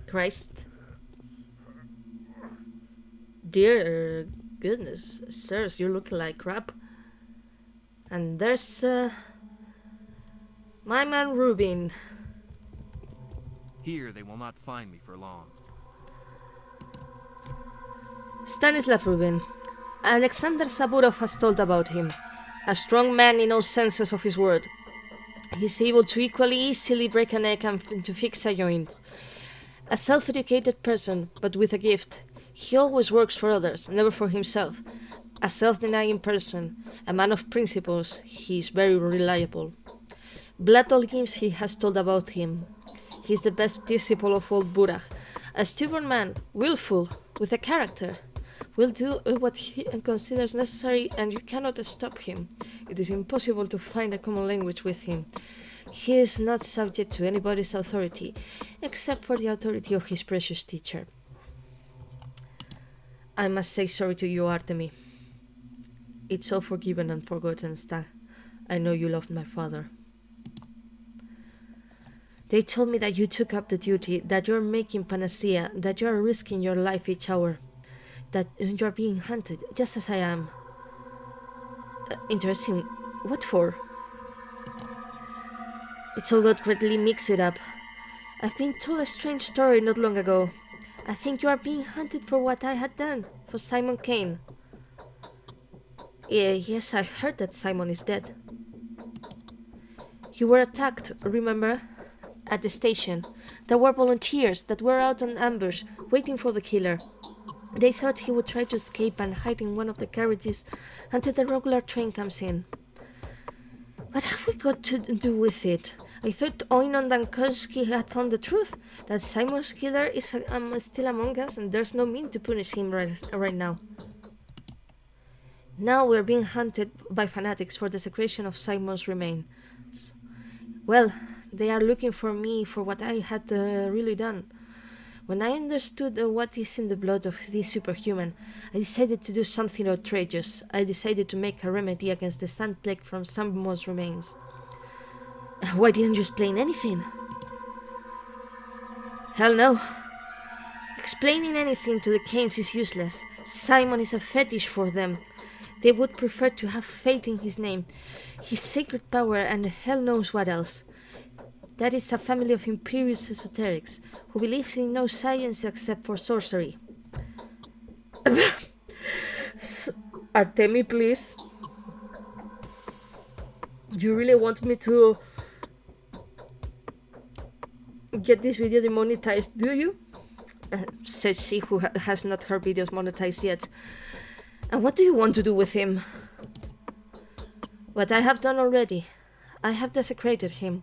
Christ. Dear goodness, sirs, you're looking like crap. And there's my man Rubin. Here they will not find me for long. Stanislav Rubin. Alexander Saburov has told about him. A strong man in all senses of his word. He's able to equally easily break a neck and to fix a joint. A self-educated person, but with a gift. He always works for others, never for himself. A self-denying person, a man of principles, he is very reliable. Blood all gives he has told about him. He is the best disciple of old Burakh. A stubborn man, willful, with a character. Will do what he considers necessary and you cannot stop him. It is impossible to find a common language with him. He is not subject to anybody's authority, except for the authority of his precious teacher. I must say sorry to you, Artemy. It's all forgiven and forgotten, Sta. I know you loved my father. They told me that you took up the duty, that you're making panacea, that you're risking your life each hour, that you're being hunted, just as I am. Interesting. What for? It's all got greatly mixed up. I've been told a strange story not long ago. I think you are being hunted for what I had done, for Simon Kane. Yes, I've heard that Simon is dead. You were attacked, remember? At the station. There were volunteers that were out on ambush, waiting for the killer. They thought he would try to escape and hide in one of the carriages until the regular train comes in. What have we got to do with it? I thought Oinon Dankowski had found the truth, that Simon's killer is still among us and there's no mean to punish him right now. Now we're being hunted by fanatics for the desecration of Simon's remains. Well, they are looking for me for what I had really done. When I understood what is in the blood of this superhuman, I decided to do something outrageous. I decided to make a remedy against the sand plague from Simon's remains. Why didn't you explain anything? Hell no. Explaining anything to the Kanes is useless. Simon is a fetish for them. They would prefer to have faith in his name, his sacred power, and hell knows what else. That is a family of imperious esoterics who believes in no science except for sorcery. Artemy, please. You really want me to get this video demonetized, do you? Says she who has not her videos monetized yet. And what do you want to do with him? What I have done already. I have desecrated him.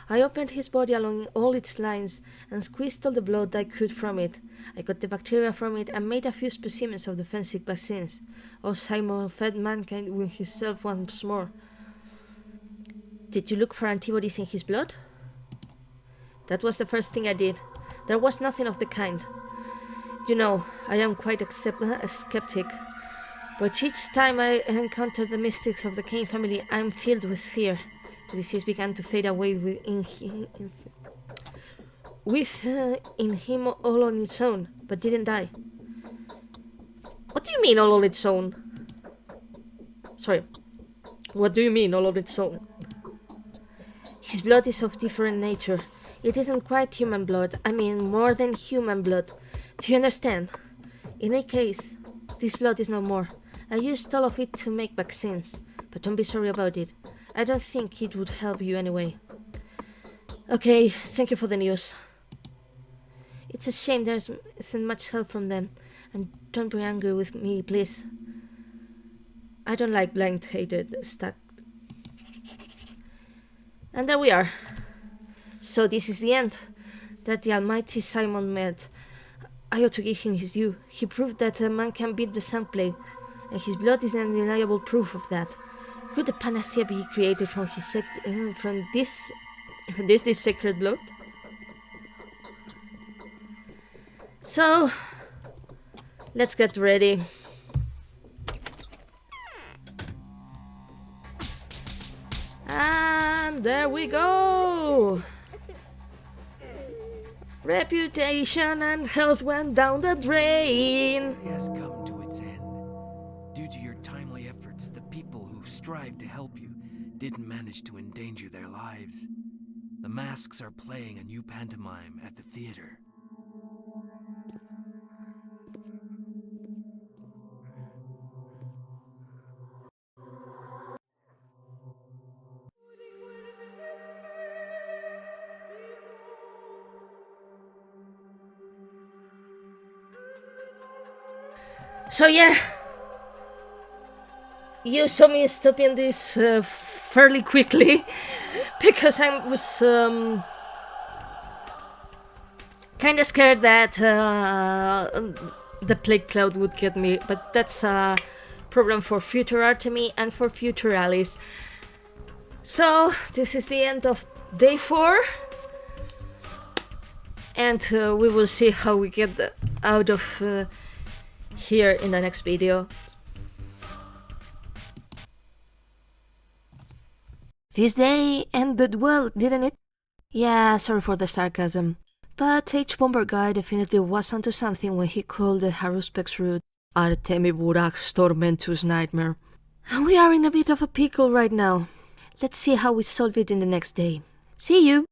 I opened his body along all its lines and squeezed all the blood I could from it. I got the bacteria from it and made a few specimens of defensive vaccines. Oh, Simon fed mankind with himself once more. Did you look for antibodies in his blood? That was the first thing I did. There was nothing of the kind. You know, I am quite a skeptic. But each time I encounter the mystics of the Kane family, I am filled with fear. The disease began to fade away in him all on its own, but didn't die. What do you mean all on its own? Sorry. What do you mean all on its own? His blood is of different nature. It isn't quite human blood. I mean, more than human blood. Do you understand? In any case, this blood is no more. I used all of it to make vaccines, but don't be sorry about it. I don't think it would help you anyway. Okay, thank you for the news. It's a shame there isn't much help from them. And don't be angry with me, please. I don't like blind-hated stuck. And there we are. So this is the end. That the almighty Simon met. I ought to give him his due. He proved that a man can beat the Sunblade, and his blood is an undeniable proof of that. Could the panacea be created from his this sacred blood? So, let's get ready. And there we go! Reputation and health went down the drain. It has come to its end. Due to your timely efforts, the people who strived to help you didn't manage to endanger their lives. The masks are playing a new pantomime at the theater. So yeah, you saw me stopping this fairly quickly because I was kind of scared that the plague cloud would get me, but that's a problem for future Artemy and for future Alys. So this is the end of day 4, and we will see how we get out of here in the next video. This day ended well, didn't it? Yeah, sorry for the sarcasm. But H-Bomber guy definitely was onto something when he called the Haruspex route Artemy Burakh's Tormentous nightmare. And we are in a bit of a pickle right now. Let's see how we solve it in the next day. See you!